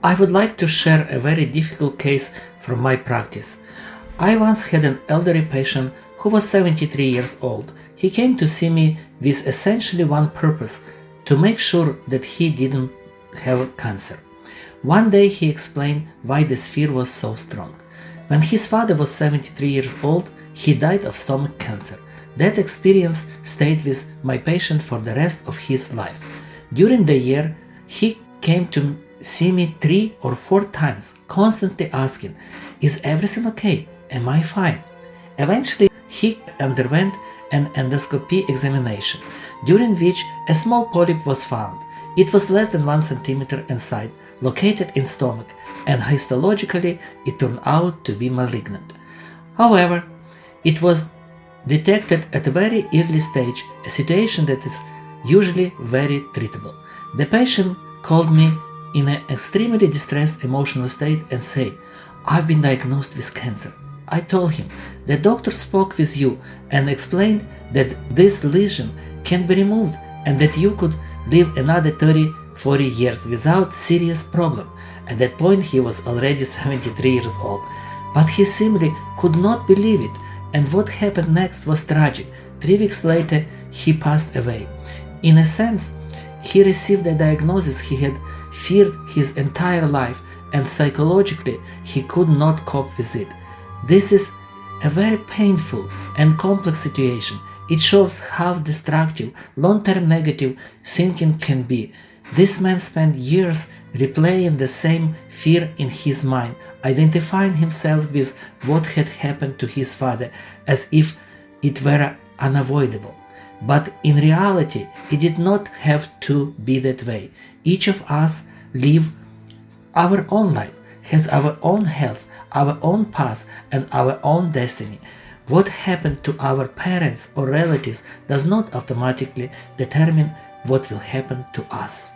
I would like to share a very difficult case from my practice. I once had an elderly patient who was 73 years old. He came to see me with essentially one purpose: to make sure that he didn't have cancer. One day he explained why this fear was so strong. When his father was 73 years old, he died of stomach cancer. That experience stayed with my patient for the rest of his life. During the year, he came to see me 3 or 4 times, constantly asking, "Is everything okay? Am I fine?" Eventually, he underwent an endoscopy examination, during which a small polyp was found. It was less than 1 centimeter inside, located in stomach, and histologically it turned out to be malignant. However, it was detected at a very early stage, a situation that is usually very treatable. The patient called me in an extremely distressed emotional state and said, "I've been diagnosed with cancer." I told him, "The doctor spoke with you and explained that this lesion can be removed and that you could live another 30-40 years without serious problem." At that point he was already 73 years old, but he simply could not believe it, and what happened next was tragic. 3 weeks later he passed away. In a sense, he received a diagnosis he had feared his entire life, and psychologically he could not cope with it. This is a very painful and complex situation. It shows how destructive long-term negative thinking can be. This man spent years replaying the same fear in his mind, identifying himself with what had happened to his father as if it were unavoidable. But in reality, it did not have to be that way. Each of us live our own life, has our own health, our own path, and our own destiny. What happened to our parents or relatives does not automatically determine what will happen to us.